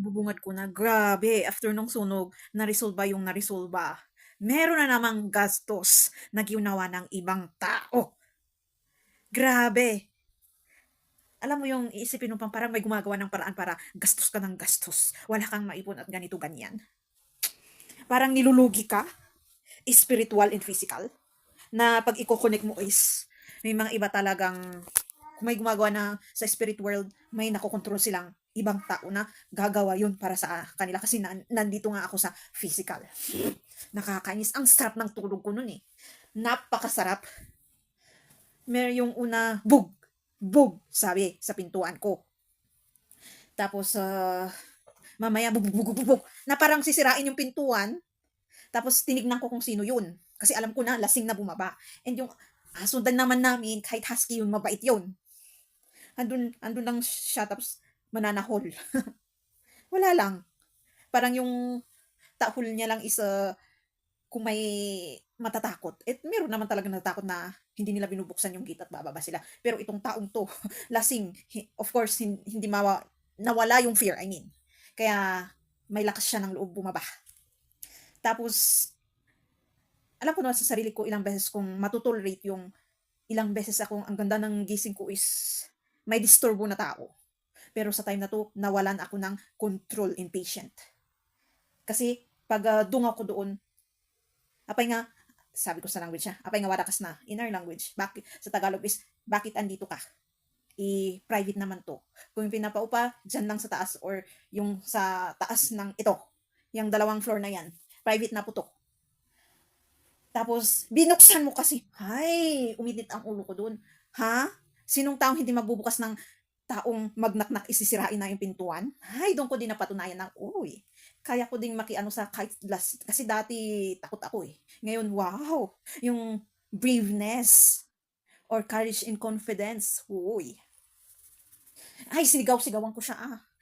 Bubungad ko na, grabe, after nung sunog, naresolba yung naresolba. Meron na namang gastos na ginawa ng ibang tao. Grabe. Alam mo yung iisipin mo pang parang may gumagawa ng paraan para gastos ka ng gastos. Wala kang maipon at ganito ganyan. Parang nilulugi ka, spiritual and physical, na pag i-connect mo is may mga iba talagang kung may gumagawa na sa spirit world, may nakokontrol silang ibang tao na gagawa yun para sa kanila kasi nandito nga ako sa physical. Nakakainis. Ang sarap ng tulog ko nun eh. Napakasarap. Meron yung una, bug, bug, sabi sa pintuan ko. Tapos, mamaya, bug, bug, bug, bug, bug, na parang sisirain yung pintuan. Tapos, tinignan ko kung sino yun. Kasi alam ko na, lasing na bumaba. And yung aso din naman namin, kahit husky yun, mabait yun. Andun lang siya, tapos mananahol. Wala lang. Parang yung tahol niya lang is kung may matatakot. Meron naman talaga natatakot na hindi nila binubuksan yung gate at bababa sila. Pero itong taong to, lasing, of course, hindi nawala yung fear, I mean. Kaya may lakas siya ng loob bumaba. Tapos, alam ko na sa sarili ko ilang beses kung matutolerate yung ilang beses akong ang ganda ng gising ko is may disturbo na tao. Pero sa time na to, nawalan ako ng control impatient. Kasi pag dungaw ko doon, apay nga, sabi ko sa language niya, apay nga warakas na, inner language. Bakit, sa Tagalog is, bakit andito ka? I-private naman to. Kung yung pinapaupa, dyan lang sa taas or yung sa taas ng ito, yung dalawang floor na yan, private na po to. Tapos, binuksan mo kasi, ay, uminit ang ulo ko doon. Ha? Sinong taong hindi magbubukas ng taong magnaknak isisirain na yung pintuan? Ay, doon ko din napatunayan ng, uy, kaya ko ding makiano sa kahit last, kasi dati takot ako eh. Ngayon, wow, yung braveness or courage and confidence, uy. Ay, sinigaw-sigawan ko siya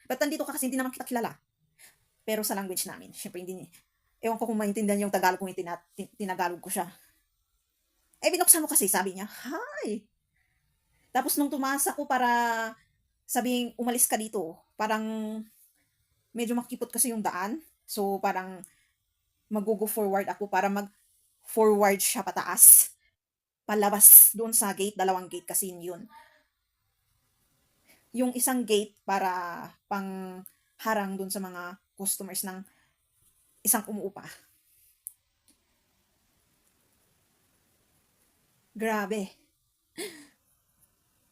Ba't nandito ka kasi hindi naman kita kilala? Pero sa language namin, syempre hindi, ewan ko kung maintindihan yung Tagalog kung tinagalog ko siya. Binuksan mo kasi, sabi niya, hi. Tapos nung tumaas ako para sabing umalis ka dito, parang medyo makipot kasi yung daan. So parang mag-go forward ako para mag-forward siya pataas. Palabas doon sa gate, dalawang gate kasi yun. Yung isang gate para pang harang doon sa mga customers ng isang umuupa. Grabe.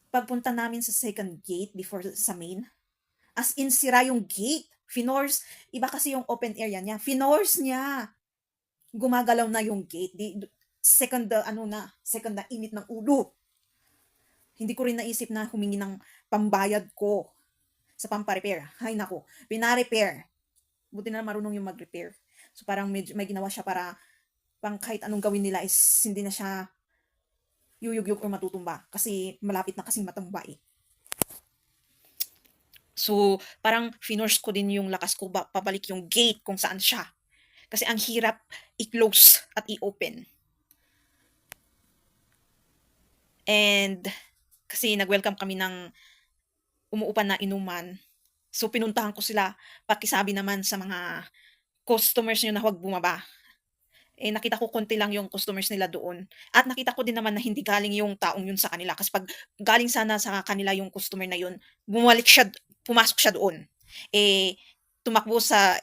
Pagpunta namin sa second gate before sa main, as in sira yung gate. Finors, iba kasi yung open area niya. Finors niya. Gumagalaw na yung gate. Second, second na init ng ulo. Hindi ko rin naisip na humingi ng pambayad ko sa pamparepair. Hay nako, pinarepair. Buti na marunong yung mag-repair. So parang may ginawa siya para pang kahit anong gawin nila is hindi na siya yuyugyug or matutumba. Kasi malapit na kasing matumba eh. So, parang finorce ko din yung lakas ko pabalik yung gate kung saan siya. Kasi ang hirap i-close at i-open. And kasi nag-welcome kami ng umuupan na inuman. So pinuntahan ko sila, pakisabi naman sa mga customers niyo na huwag bumaba. Nakita ko konti lang yung customers nila doon. At nakita ko din naman na hindi galing yung taong yun sa kanila. Kasi pag galing sana sa kanila yung customer na yun, pumasok siya doon. Tumakbo sa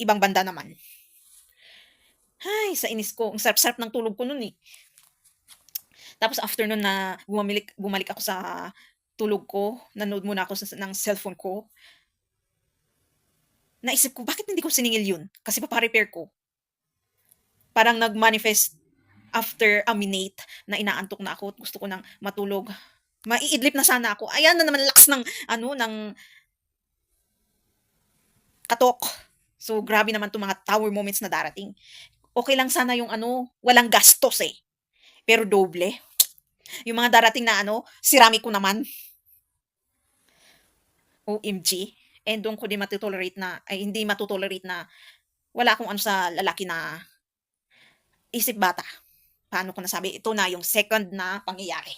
ibang banda naman. Ay, sa inis ko. Ang sarap-sarap ng tulog ko nun eh. Tapos after nun na bumalik ako sa tulog ko, nanood muna ako ng cellphone ko. Naisip ko, bakit hindi ko siningil yun? Kasi paparepair ko. Parang nag-manifest after a minute na inaantok na ako at gusto ko nang matulog. Maiidlip na sana ako. Ayan na naman lakas ng ng katok. So grabe naman 'tong mga tower moments na darating. Okay lang sana yung walang gastos eh. Pero doble. Yung mga darating na sirami ko naman. OMG. And doon ko din hindi matutolerate na wala akong sa lalaki na isip bata. Paano ko nasabi? Ito na yung second na pangyayari.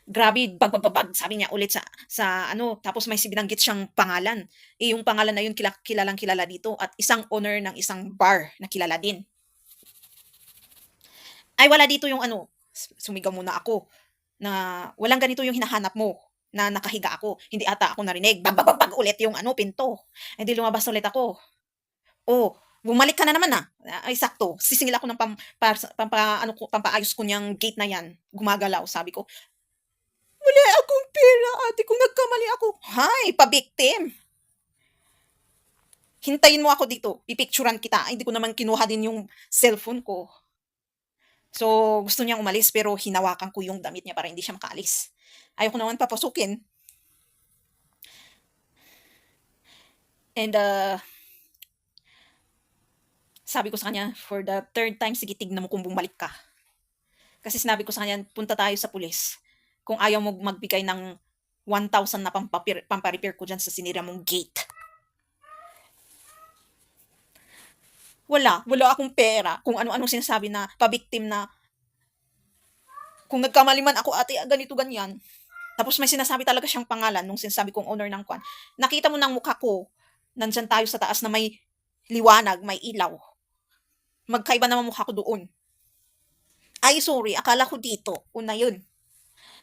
Grabe, bag, sabi niya ulit sa ano, tapos may binanggit siyang pangalan. Eh, yung pangalan na yun kilalang-kilala dito at isang owner ng isang bar na kilala din. Ay, wala dito yung ano, sumigaw muna ako na walang ganito yung hinahanap mo na nakahiga ako. Hindi ata ako narinig. Bag ulit yung ano, pinto. Eh di lumabas ulit ako. Oh, bumalik ka na naman ah. Ay, sakto. Sisingil ako ng ano ko, pampaayos ko niyang gate na yan. Gumagalaw, sabi ko. Wala akong pera, ate, kung nagkamali ako. Hay, pabiktim. Hintayin mo ako dito. Pipicturan kita. Ay, hindi ko naman kinuha din yung cellphone ko. So, gusto niyang umalis pero hinawakan ko yung damit niya para hindi siya makaalis. Ayoko naman papasukin. And sabi ko sa kanya, for the third time, sige tignan mo kung bumalik ka. Kasi sinabi ko sa kanya, punta tayo sa pulis. Kung ayaw mo magbigay ng 1,000 na pamparepair ko dyan sa sinira mong gate. Wala akong pera. Kung ano-ano sinasabi na pabiktim na kung nagkamali man ako ate, ganito ganyan. Tapos may sinasabi talaga siyang pangalan nung sinasabi kong owner ng kwan. Nakita mo ng mukha ko, nandyan tayo sa taas na may liwanag, may ilaw. Magkaiba naman mukha ko doon. Ay, sorry, akala ko dito. Una yun.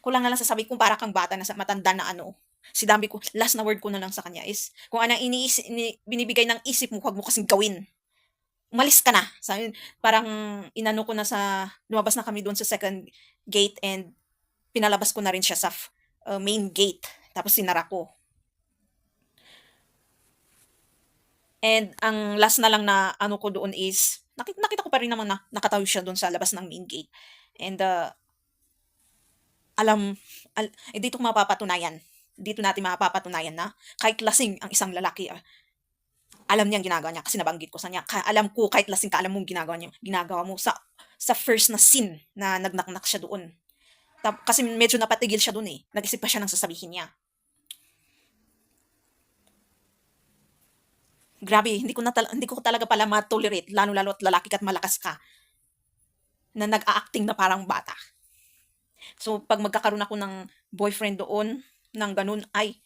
Kulang na lang sasabi kong para kang bata na matanda na ano. Sinabi ko, last na word ko na lang sa kanya is, kung anong binibigay ng isip mo, huwag mo kasing gawin. Umalis ka na. Sabi, parang inano ko na lumabas na kami doon sa second gate and pinalabas ko na rin siya sa main gate. Tapos sinara ko. And ang last na lang na ano ko doon is, nakita ko pa rin naman na nakatayo siya doon sa labas ng main gate. And dito ko mapapatunayan. Dito natin mapapatunayan na kahit lasing ang isang lalaki, alam niya ang ginagawa niya kasi nabanggit ko sa niya. Alam ko kahit lasing ka, alam mong ginagawa mo sa first na scene na nagnaknak siya doon. Kasi medyo napatigil siya doon eh. Nag-isip pa siya ng sasabihin niya. Grabe, hindi ko talaga pala ma-tolerate, lalo-lalo at lalaki ka't malakas ka, na nag-a-acting na parang bata. So, pag magkakaroon ako ng boyfriend doon, ng ganun, ay,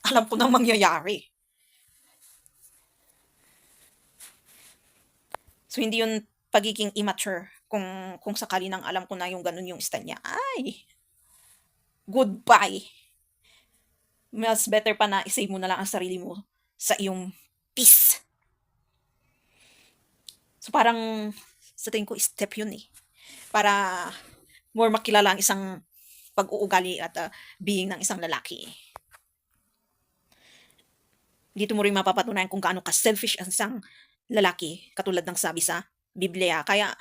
alam ko nang mangyayari. So, hindi yun pagiging immature. Kung sakali nang alam ko na yung ganun yung style niya, ay, goodbye. Mas better pa na isave mo na lang ang sarili mo sa iyong peace. So, parang, sa tingin ko, step yun eh. Para more makilala ang isang pag-uugali at being ng isang lalaki. Dito mo rin mapapatunayan kung gaano ka-selfish ang isang lalaki, katulad ng sabi sa Biblia. Kaya,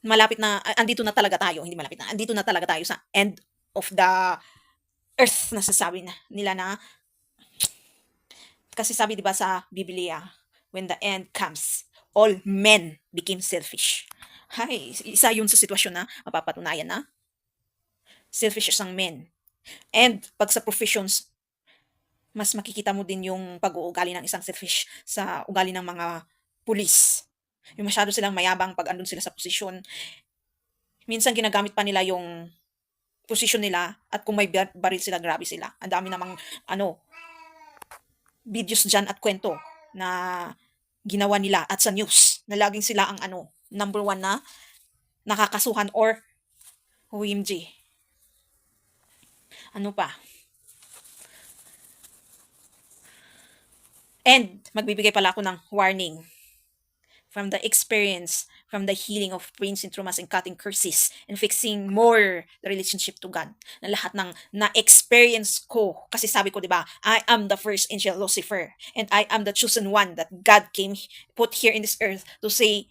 malapit na, andito na talaga tayo, hindi malapit na, andito na talaga tayo sa end of the earth na sasabi nila na, kasi sabi diba sa Biblia, when the end comes, all men became selfish. Hay, isa yun sa sitwasyon na mapapatunayan na selfish isang men. And pag sa professions, mas makikita mo din yung pag-uugali ng isang selfish sa ugali ng mga pulis. Yung masyado silang mayabang pag andun sila sa posisyon. Minsan ginagamit pa nila yung posisyon nila at kung may baril sila, grabe sila. Ang dami namang videos dyan at kwento na ginawa nila at sa news na laging sila ang number one na nakakasuhan or OMG. Ano pa? And magbibigay pala ako ng warning from the experience, from the healing of brain traumas and cutting curses and fixing more the relationship to God. Na lahat ng na-experience ko. Kasi sabi ko, di ba, I am the first angel Lucifer and I am the chosen one that God put here in this earth to say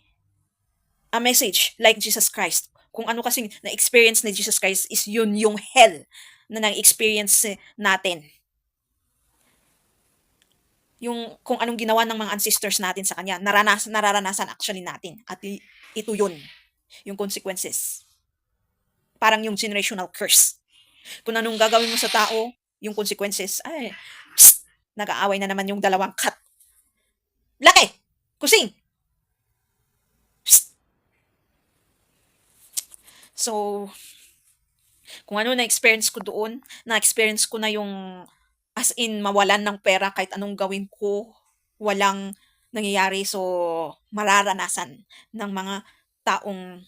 a message like Jesus Christ. Kung ano kasing na-experience ni Jesus Christ is yun yung hell na na-experience natin. Yung kung anong ginawa ng mga ancestors natin sa kanya, nararanasan actually natin. At ito yun, yung consequences. Parang yung generational curse. Kung anong gagawin mo sa tao, yung consequences, ay, nag-aaway na naman yung dalawang cat. Laki! Kusing! Psst. So, Kung ano na-experience ko doon, na-experience ko na yung as in mawalan ng pera kahit anong gawin ko, walang nangyayari. So, mararanasan ng mga taong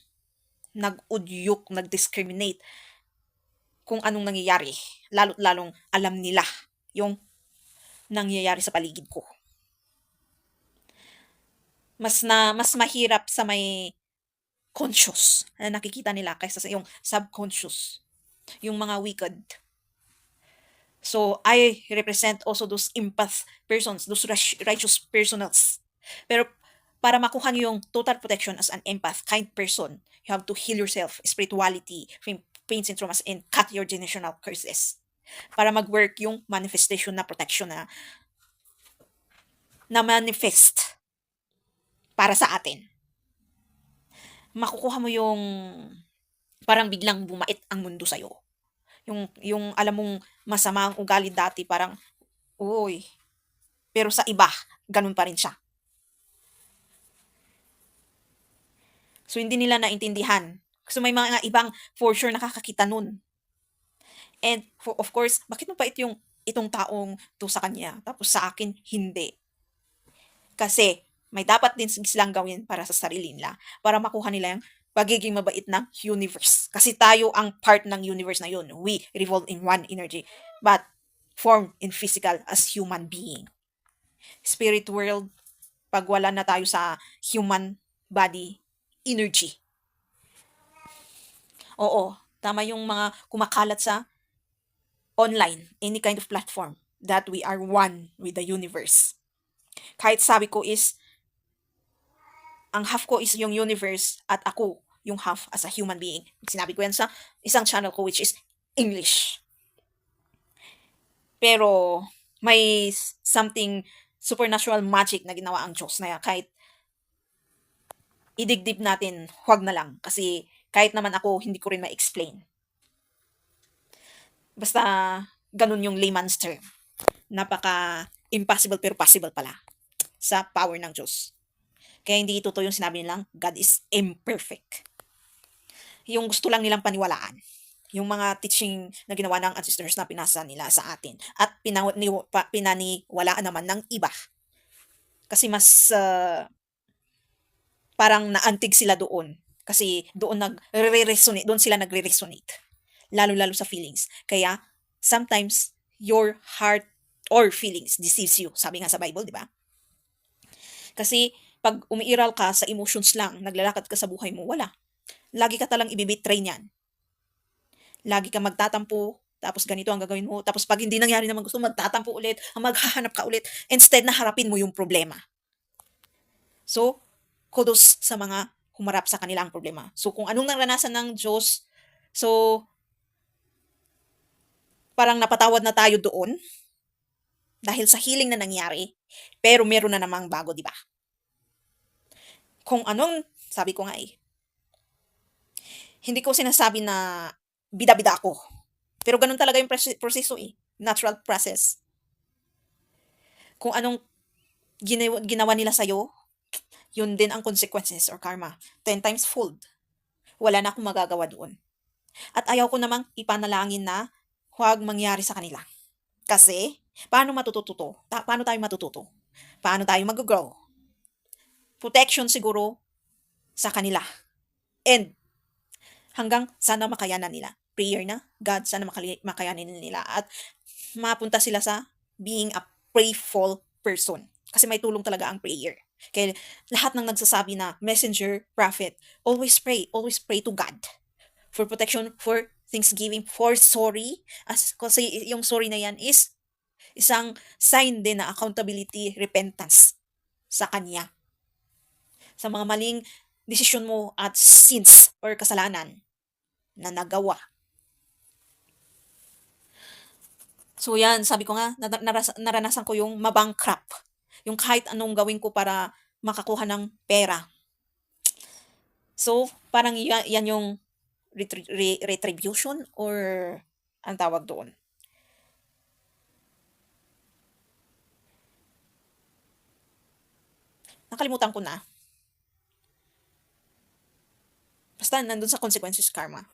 nag-udyok, nag-discriminate kung anong nangyayari. Lalo't lalong alam nila yung nangyayari sa paligid ko. Mas mahirap sa may conscious na nakikita nila kaysa sa yung subconscious, yung mga wicked. So, I represent also those empath persons, those righteous personals. Pero para makuha niyo yung total protection as an empath, kind person, you have to heal yourself, spirituality, from pains and traumas, and cut your generational curses. Para mag-work yung manifestation na protection na manifest para sa atin. Makukuha mo yung parang biglang bumait ang mundo sa'yo. Yung alam mong masama ang ugali dati, parang, uy, pero sa iba, ganun pa rin siya. So, hindi nila naintindihan. So, may mga ibang for sure nakakakita nun. And of course, bakit mapait yung itong taong to sa kanya, tapos sa akin, hindi. Kasi, may dapat din silang gawin para sa sarili nila, para makuha nila yung pagiging mabait ng universe. Kasi tayo ang part ng universe na yun. We revolve in one energy, but formed in physical as human being. Spirit world, pag wala na tayo sa human body energy. Oo, tama yung mga kumakalat sa online, any kind of platform, that we are one with the universe. Kahit sabi ko is, ang half ko is yung universe at ako yung half as a human being. Sinabi ko yan sa isang channel ko which is English. Pero may something supernatural magic na ginawa ang Diyos na kahit idigdib natin, huwag na lang. Kasi kahit naman ako, hindi ko rin ma-explain. Basta ganun yung layman's term. Napaka impossible pero possible pala sa power ng Diyos. Kaya hindi totoo yung sinabi nilang God is imperfect. Yung gusto lang nilang paniwalaan. Yung mga teaching na ginawa ng ancestors na pinasa nila sa atin. At pinaniwalaan naman ng iba. Kasi mas parang naantig sila doon. Kasi doon nagre-resonate, doon sila nagre-resonate. Lalo-lalo sa feelings. Kaya sometimes your heart or feelings deceives you. Sabi nga sa Bible, di ba? Kasi pag umiiral ka sa emotions lang, naglalakad ka sa buhay mo, wala. Lagi ka talang ibibitray niyan. Lagi ka magtatampo, tapos ganito ang gagawin mo. Tapos pag hindi nangyari naman gusto, magtatampo ulit, maghahanap ka ulit. Instead na harapin mo yung problema. So, kudos sa mga humarap sa kanilang problema. So, kung anong naranasan ng Diyos, so, parang napatawad na tayo doon dahil sa healing na nangyari, pero meron na namang bago, di ba? Kung anong, sabi ko nga hindi ko sinasabi na bida-bida ako. Pero ganun talaga yung proseso Natural process. Kung anong ginawa nila sa'yo, yun din ang consequences or karma. 10 times fold. Wala na akong magagawa doon. At ayaw ko namang ipanalangin na huwag mangyari sa kanila. Kasi, paano matututo? Paano tayo matututo? Paano tayo mag-grow? Protection siguro sa kanila. And hanggang sana makayanan nila. Prayer na, God, sana makayanin nila. At mapunta sila sa being a prayerful person. Kasi may tulong talaga ang prayer. Kaya lahat ng nagsasabi na messenger, prophet, always pray to God. For protection, for thanksgiving, for sorry. Kasi yung sorry na yan is isang sign din na accountability, repentance sa Kanya. Sa mga maling desisyon mo at sins or kasalanan na nagawa. So yan, sabi ko nga, naranasan ko yung mabankrupt. Yung kahit anong gawin ko para makakuha ng pera. So, parang yan yung retribution or ang tawag doon. Nakalimutan ko na. Basta nandun sa consequences karma.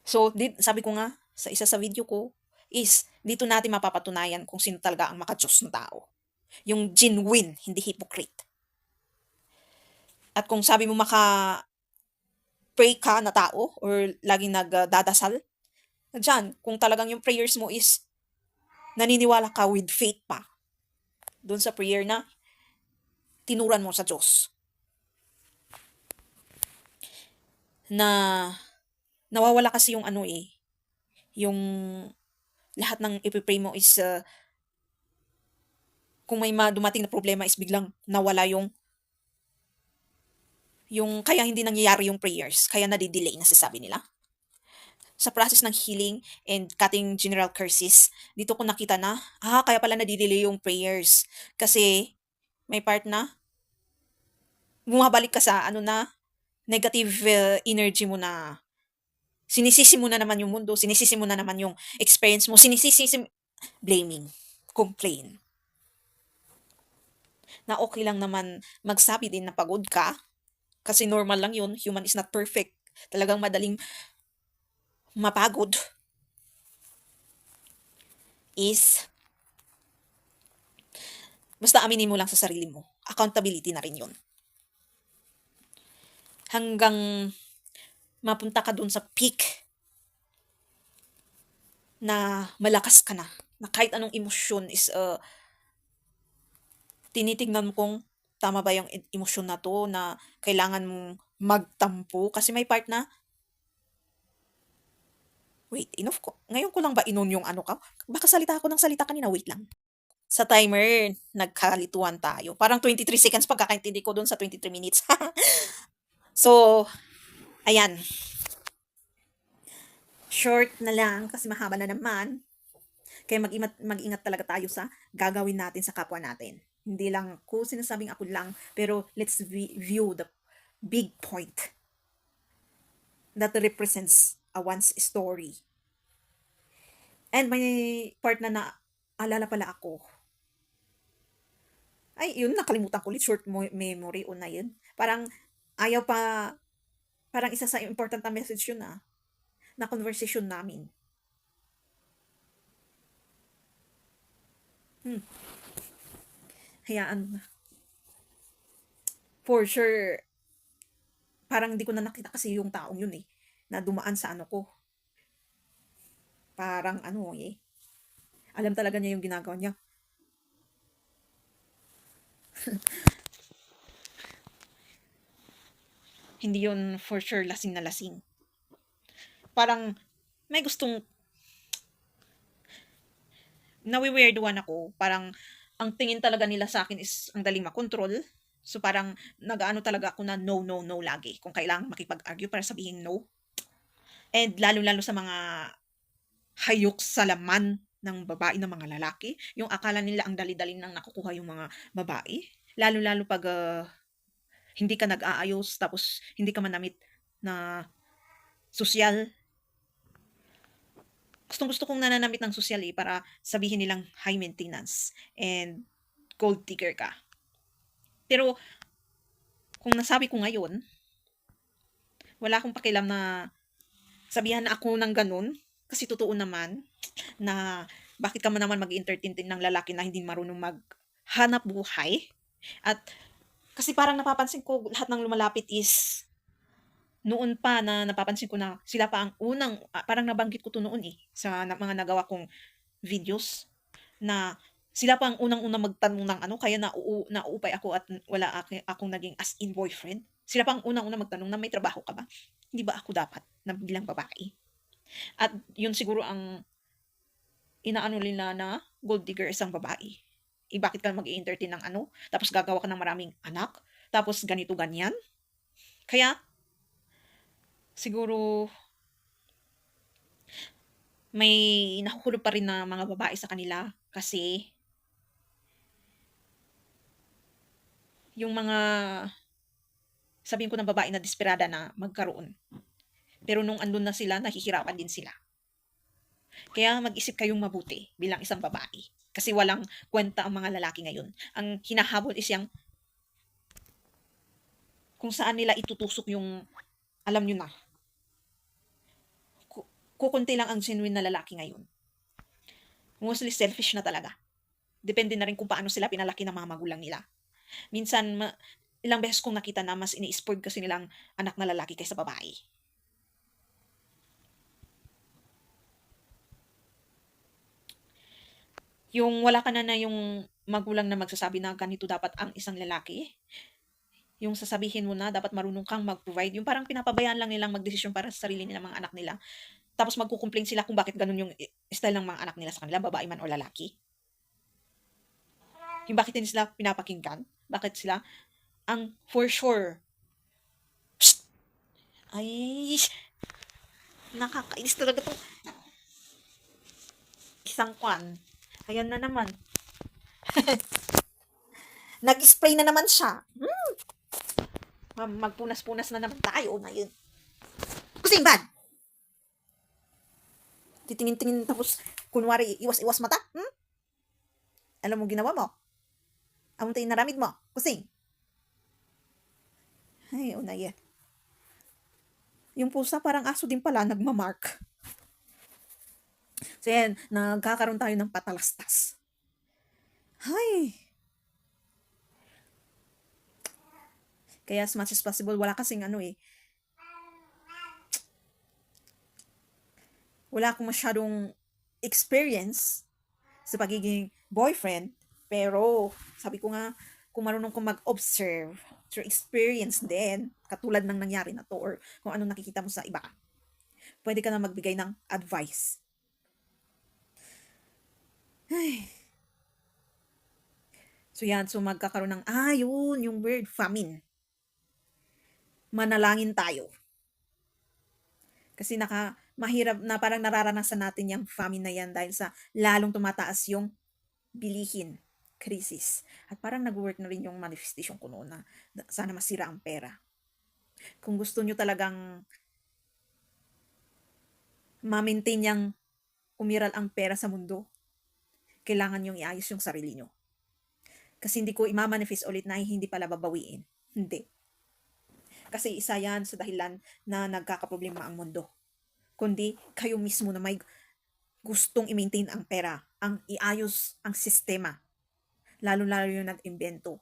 So, sabi ko nga sa isa sa video ko is dito natin mapapatunayan kung sino talaga ang maka-Diyos na tao. Yung genuine, hindi hypocrite. At kung sabi mo maka-pray ka na tao or laging nagdadasal, diyan, kung talagang yung prayers mo is naniniwala ka with faith pa doon sa prayer na tinuran mo sa Diyos na nawawala kasi yung ano eh, yung lahat ng ipipray mo is kung may dumating na problema is biglang nawala yung kaya hindi nangyayari yung prayers, kaya nadidelay na sasabi nila. Sa process ng healing and cutting general curses, dito ko nakita na, kaya pala nadidelay yung prayers. Kasi may part na bumabalik ka sa ano na negative energy mo na sinisisi mo na naman yung mundo, sinisisi mo na naman yung experience mo, blaming, complain. Na okay lang naman magsabi din na pagod ka, kasi normal lang yun, human is not perfect. Talagang madaling mapagod is basta aminin mo lang sa sarili mo. Accountability na rin yun. Hanggang mapunta ka dun sa peak na malakas ka na. Na kahit anong emosyon is tinitignan mo kung tama ba yung emosyon na to na kailangan mong magtampo. Kasi may part na, wait, enough ko. Ngayon ko lang ba inon yung ano ka? Baka salita ako ng salita kanina, wait lang. Sa timer, nagkalituan tayo. Parang 23 seconds pagkakaintindi ko dun sa 23 minutes. So, ayan. Short na lang kasi mahaba na naman. Kaya mag-ingat talaga tayo sa gagawin natin sa kapwa natin. Hindi lang ko sinasabing ako lang, pero let's view the big point that represents a one's story. And may part na alala pala ako. Ay, yun, nakalimutan ko ulit. Short memory o na yun. Parang ayaw pa, parang isa sa important na message yun na conversation namin. Hayaan. For sure, parang hindi ko na nakita kasi yung taong yun eh, na dumaan sa ano ko. Parang ano eh, alam talaga niya yung ginagawa niya. Hindi yun for sure lasing na lasing. Parang may gustong nawi-weirduhan ako. Parang ang tingin talaga nila sa akin is ang daling makontrol. So parang nag-aano talaga ako na no, no, no lagi. Kung kailangan makipag-argue para sabihin no. And lalo-lalo sa mga hayok sa laman ng babae ng mga lalaki. Yung akala nila ang dali-dali nang nakukuha yung mga babae. Lalo-lalo pag hindi ka nag-aayos tapos hindi ka manamit na sosyal. Gustong-gusto kong nananamit ng sosyal eh para sabihin nilang high maintenance and gold digger ka. Pero kung nasabi ko ngayon, wala akong pakialam na sabihan na ako ng ganun kasi totoo naman na bakit ka man naman mag-entertain ng lalaki na hindi marunong maghanap buhay. At kasi parang napapansin ko lahat ng lumalapit is noon pa na napapansin ko na sila pa ang unang parang nabanggit ko 'to noon, eh, sa mga nagawa kong videos na sila pa ang unang-unang magtanong ng ano kaya nauupay ako at wala akong naging as in boyfriend. Sila pa ang unang-unang magtanong na, "May trabaho ka ba? Hindi ba ako dapat na bilang babae?" At yun siguro ang inaano nila na gold digger isang babae. Eh, bakit ka mag-e-entertain ng ano, tapos gagawa ka ng maraming anak, tapos ganito, ganyan. Kaya siguro may nahuhulog pa rin na mga babae sa kanila kasi yung mga sabihin ko ng babae na desperada na magkaroon. Pero nung andun na sila, nahihirapan din sila. Kaya mag-isip kayong mabuti bilang isang babae. Kasi walang kwenta ang mga lalaki ngayon. Ang hinahabol is yung kung saan nila itutusok yung, alam nyo na, kukunti lang ang genuine na lalaki ngayon. Mostly selfish na talaga. Depende na rin kung paano sila pinalaki ng mga magulang nila. Minsan, ilang beses kong nakita na mas ini-spoiled kasi nilang anak na lalaki kaysa babae. Yung wala ka na yung magulang na magsasabi na ganito dapat ang isang lalaki. Yung sasabihin mo na dapat marunong kang mag-provide. Yung parang pinapabayaan lang nilang magdesisyon para sa sarili nila mga anak nila. Tapos magkukomplain sila kung bakit ganun yung style ng mga anak nila sa kanila, babae man o lalaki. Yung bakit hindi sila pinapakinggan. Bakit sila ang for sure. Psst! Ay, nakakainis talaga tong isang kwan. Ayan na naman. Nag-spray na naman siya. Magpunas-punas na naman tayo ngayon. Kusing bad! Titingin-tingin tapos kunwari iwas-iwas mata. Alam mo ginawa mo? Among tayo naramid mo. Kusing. Ay, unay. Yung pusa parang aso din pala nagmamark. So yan, nagkakaroon tayo ng patalastas. Hay! Kaya as much as possible, wala kasing wala akong masyadong experience sa pagiging boyfriend. Pero, sabi ko nga, kung marunong kong mag-observe through experience din, katulad ng nangyari na to, or kung ano nakikita mo sa iba, pwede ka na magbigay ng advice. Ay. So yan, so magkakaroon ng, yun, yung word, famine. Manalangin tayo. Kasi mahirap na parang nararanasan natin yung famine na yan dahil sa lalong tumataas yung bilihin, krisis. At parang nag-work na rin yung manifestation ko noon na sana masira ang pera. Kung gusto nyo talagang ma-maintain yung umiral ang pera sa mundo, kailangan nyong iayos yung sarili nyo. Kasi hindi ko ima-manifest ulit na hindi pala babawiin. Hindi. Kasi isa yan sa dahilan na nagkakaproblema ang mundo. Kundi kayo mismo na may gustong i-maintain ang pera, ang iayos ang sistema. Lalo-lalo yung nag-imbento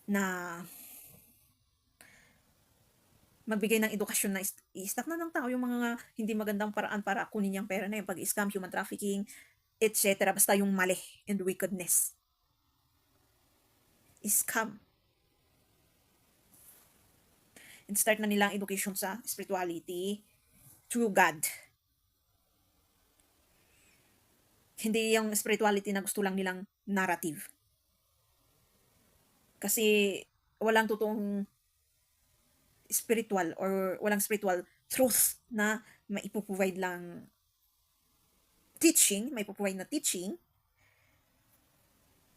na magbigay ng edukasyon na i-stop na ng tao yung mga hindi magandang paraan para kunin yung pera na yung pag-scam, human trafficking, etc. Basta yung mali and wickedness. Scam. And start na nilang education sa spirituality through God. Hindi yung spirituality na gusto lang nilang narrative. Kasi walang totoong spiritual or walang spiritual truth na maipoprovide lang teaching, maipoprovide na teaching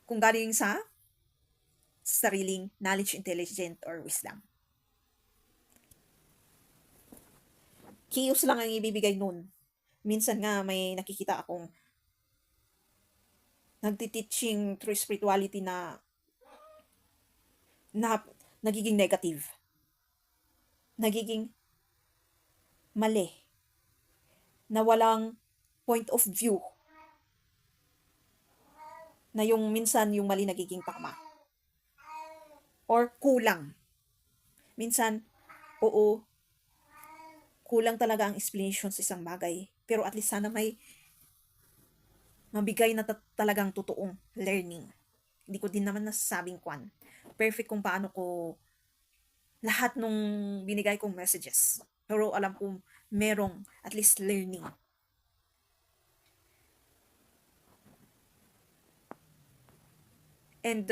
kung galing sa sariling knowledge, intelligence, or wisdom. Chaos lang ang ibibigay nun. Minsan nga may nakikita akong nagti-teaching through spirituality na nagiging negative. Nagiging mali. Na walang point of view. Na yung minsan yung mali nagiging tama. Or kulang. Minsan, oo, kulang talaga ang explanation sa isang bagay. Pero at least sana may mabigay na talagang totoong learning. Hindi ko din naman nasasabing perfect kung paano ko lahat nung binigay kong messages. Pero alam ko merong at least learning. And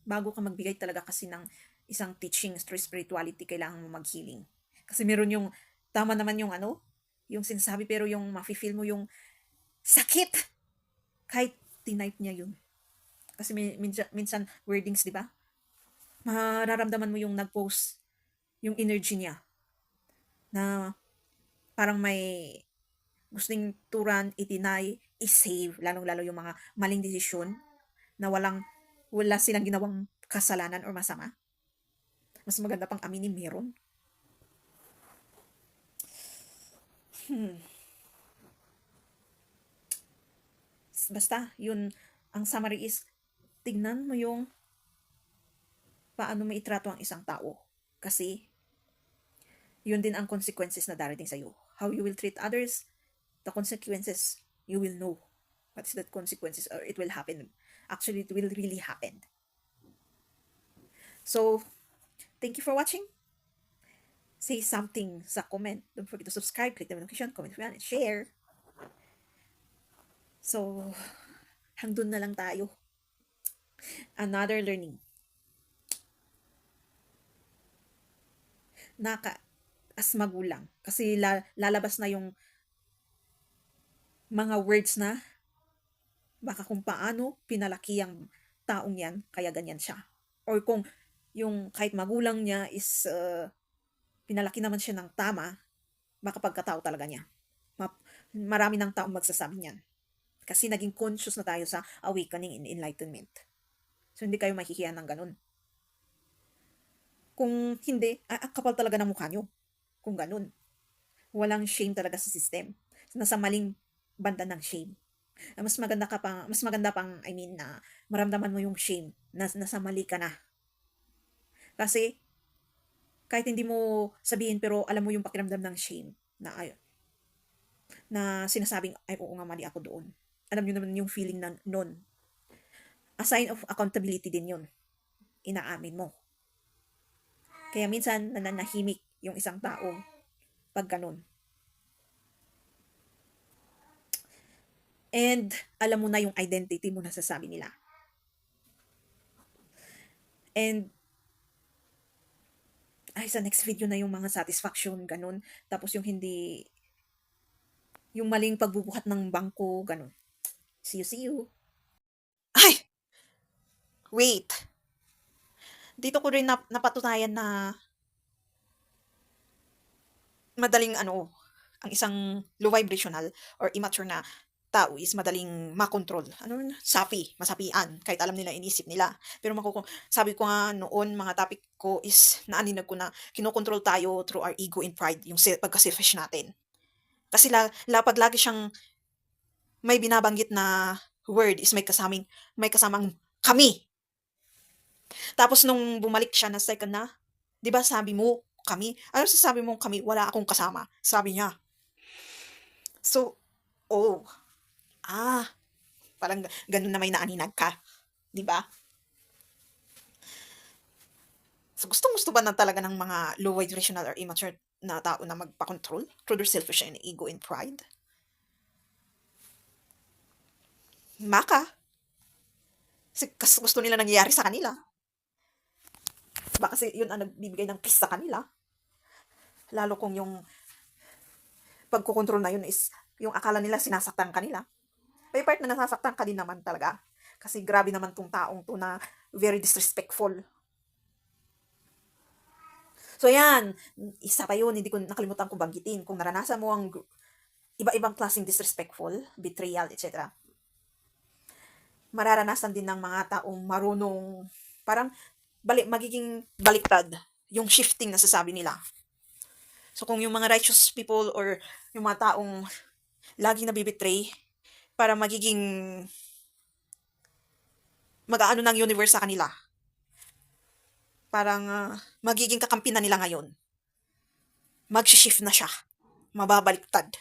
bago ka magbigay talaga kasi ng isang teaching through spirituality, kailangan mo mag-healing. Kasi meron yung, tama naman yung yung sinasabi, pero yung mafe-feel mo yung sakit. Kahit tinype niya yun. Kasi minsan wordings, di ba? Mararamdaman mo yung nag-post, yung energy niya. Na parang may gusting turan, i-deny, i-save, lalong-lalo yung mga maling desisyon na wala silang ginawang kasalanan or masama. Mas maganda pang aminin meron. Basta, yun, ang summary is, tignan mo yung paano mo itrato ang isang tao. Kasi, yun din ang consequences na darating sa'yo. How you will treat others, the consequences, you will know. What is that consequences, or it will happen. Actually, it will really happen. So, thank you for watching. Say something sa comment. Don't forget to subscribe, click the notification, comment, and share. So, hangdun na lang tayo. Another learning. As magulang. Kasi lalabas na yung mga words na baka kung paano pinalaki ang taong yan, kaya ganyan siya. Or kung yung kahit magulang niya is pinalaki naman siya ng tama, baka pagkatao talaga niya. Marami ng taong magsasabi niyan. Kasi naging conscious na tayo sa awakening and enlightenment. So, hindi kayo mahihiyan ng ganun. Kung hindi, kapal talaga ng mukha nyo. Kung ganun. Walang shame talaga sa system. Nasa maling banda ng shame. Mas maganda pang, I mean, na maramdaman mo yung shame na nasa mali ka na. Kasi, kahit hindi mo sabihin pero alam mo yung pakiramdam ng shame na sinasabing, ay oo nga, mali ako doon. Alam nyo naman yung feeling na nun. A sign of accountability din yun. Inaamin mo. Kaya minsan nananahimik yung isang tao pag ganun. And alam mo na yung identity mo na sasabi nila. And sa next video na yung mga satisfaction, ganun. Tapos yung hindi, yung maling pagbubuhat ng bangko, ganun. See you. Ay! Wait! Dito ko rin napatunayan na madaling ang isang low vibrational or immature na tao is madaling makontrol. Masapian. Kahit alam nila, inisip nila. Pero sabi ko nga noon, mga topic ko is naaninag ko na kinokontrol tayo through our ego and pride, yung pagka-selfish natin. Kasi pag lagi siyang may binabanggit na word is may kasamang kami. Tapos nung bumalik siya na second na, 'di ba sabi mo kami? Ano sasabi mo kami? Wala akong kasama. Sabi niya. So, oh, parang ganun na may naaninag ka. 'Di ba? So, gustong-gusto ba talaga ng mga low vibrational or immature na tao na magpa-control through their selfish and ego and pride? Kasi gusto nila nangyayari sa kanila. Baka kasi yun ang nagbibigay ng peace sa kanila. Lalo kung yung pagkukontrol na yun is yung akala nila sinasaktan kanila. May part na nasasaktan ka din naman talaga. Kasi grabe naman tong taong to na very disrespectful. So yan, isa pa yun, hindi ko nakalimutan kong banggitin. Kung naranasan mo ang iba-ibang klaseng disrespectful, betrayal, etc. Mararanasan din ng mga taong marunong, parang magiging baliktad yung shifting na sasabi nila. So kung yung mga righteous people or yung mga taong lagi nabibetray, para magiging mag-aano ng universe sa kanila. Parang magiging kakampi na nila ngayon. Mag-shift na siya. Mababaliktad.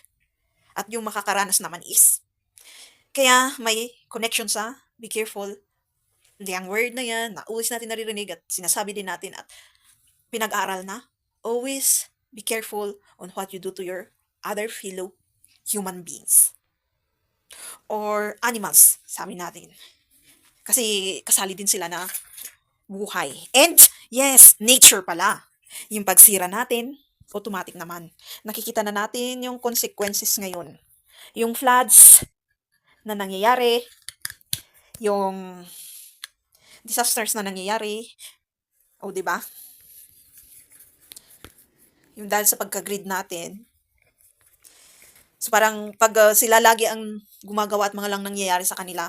At yung makakaranas naman is. Kaya may connection sa be careful. Yung word na yan, na always natin naririnig at sinasabi din natin at pinag-aral na. Always be careful on what you do to your other fellow human beings. Or animals, sabi natin. Kasi kasali din sila na buhay. And, yes, nature pala. Yung pagsira natin, automatic naman. Nakikita na natin yung consequences ngayon. Yung floods na nangyayari, yung disasters na nangyayari, o di ba? Yung dahil sa pagka-greed natin. So parang pag sila lagi ang gumagawa at mga lang nangyayari sa kanila,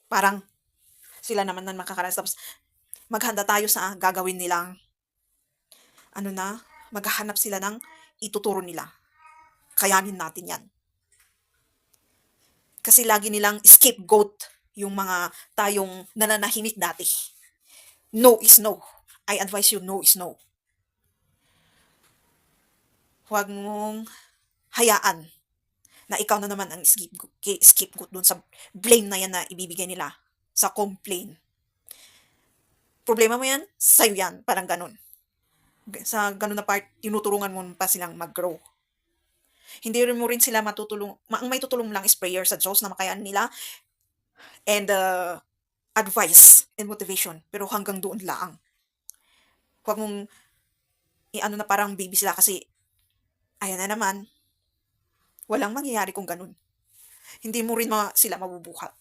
parang sila naman na makakaranas. Tapos maghanda tayo sa gagawin nilang maghahanap sila ng ituturo nila. Kakayanin natin yan. Kasi lagi nilang scapegoat yung mga tayong nananahimik dati. No is no. I advise you, no is no. Huwag mong hayaan na ikaw na naman ang scapegoat dun sa blame na yan na ibibigay nila sa complaint. Problema mo yan, sa'yo yan, parang ganun. Sa ganun na part, tinutulungan mo pa silang mag-grow. Hindi rin mo rin sila matutulong, ang may tutulong lang is prayer sa Diyos na makayaan nila and advice and motivation. Pero hanggang doon lang. Huwag mong i-ano na parang baby sila kasi ayan na naman, walang mangyayari kung ganun. Hindi mo rin sila mabubuhat.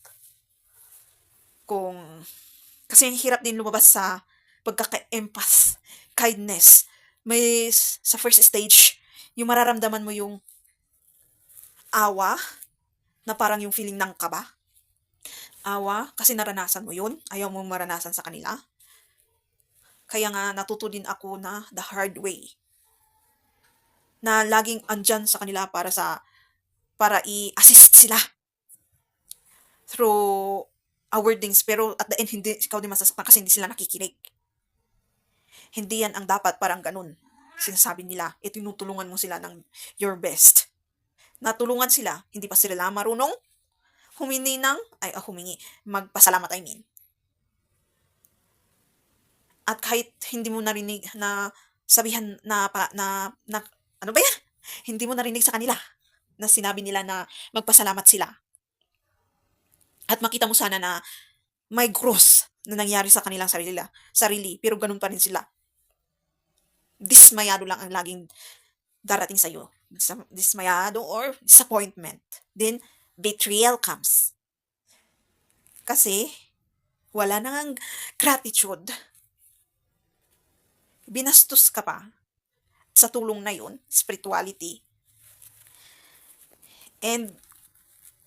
Kasi hirap din lumabas sa pagkaka-empath, kindness. Sa first stage, yung mararamdaman mo yung awa, na parang yung feeling ng kaba. Awa, kasi naranasan mo yun. Ayaw mo maranasan sa kanila. Kaya nga natuto din ako na the hard way. Na laging andyan sa kanila para i-assist sila through our wordings, pero at the end hindi ikaw din masasaktan kasi hindi sila nakikinig. Hindi yan ang dapat, parang ganun. Sinasabi nila, tinutulungan mo sila ng your best. Natulungan sila, hindi pa sila marunong magpasalamat, I mean. At kahit hindi mo narinig na sabihan ano ba yan? Hindi mo narinig sa kanila na sinabi nila na magpasalamat sila. At makita mo sana na may growth na nangyari sa kanilang sarili, pero ganun pa rin sila. Dismayado lang ang laging darating sa'yo. Dismayado or disappointment. Then, betrayal comes. Kasi, wala nang gratitude. Binastos ka pa sa tulong na yun, spirituality. And,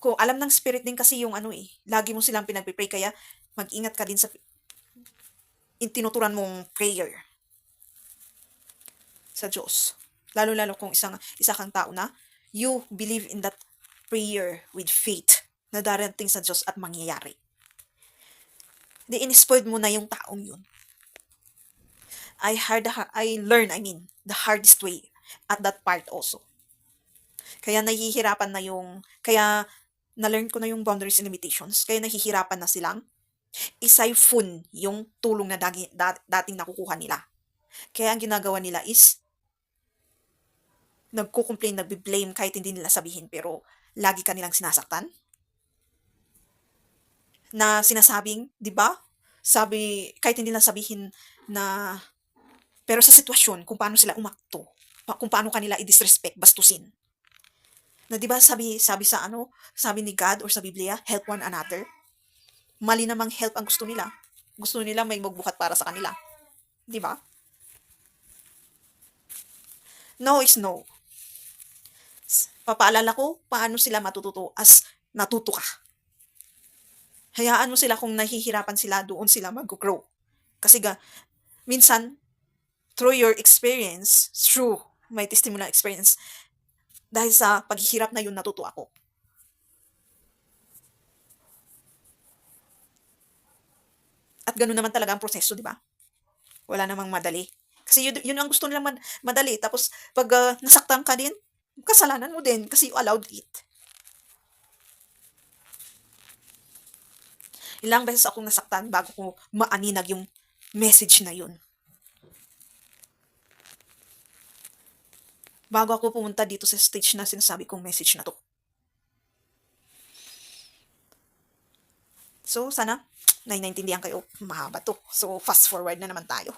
kung alam ng spirit din kasi yung lagi mo silang pinagpipray, kaya mag-ingat ka din sa tinuturan mong prayer sa Diyos. Lalo-lalo kung isa kang tao na you believe in that prayer with faith na darating sa Diyos at mangyayari. Di in-spoiled mo na yung taong yun. I learned the hardest way at that part also. Kaya na-learn ko na yung boundaries and limitations. Kaya nahihirapan na silang isiphon yung tulong na dating nakukuha nila. Kaya ang ginagawa nila is nagko-complain, nagbi-blame kahit hindi nila sabihin, pero lagi kanilang sinasaktan. Na sinasabing, di ba? Kahit hindi nila sabihin na, pero sa sitwasyon, kung paano sila umakto, kung paano kanila i-disrespect, bastusin. Na di ba sabi ni God or sa Biblia, help one another. Mali namang help ang gusto nila. Gusto nila may magbuhat para sa kanila. Di ba? No is no. Papaalala ko paano sila matututo as natuto ka. Hayaan mo sila, kung nahihirapan sila, doon sila mag-grow. Kasi minsan, through your experience, through my testimonial experience, dahil sa paghihirap na yun, natuto ako. At gano'n naman talaga ang proseso, di ba? Wala namang madali. Kasi yun ang gusto nilang madali. Tapos, pag nasaktan ka din, kasalanan mo din kasi you allowed it. Ilang beses akong nasaktan bago ko maaninag yung message na yun. Bago ako pumunta dito sa stage na sinasabi kong message na to. So, sana, naiintindihan kayo. Mahaba to. So, fast forward na naman tayo.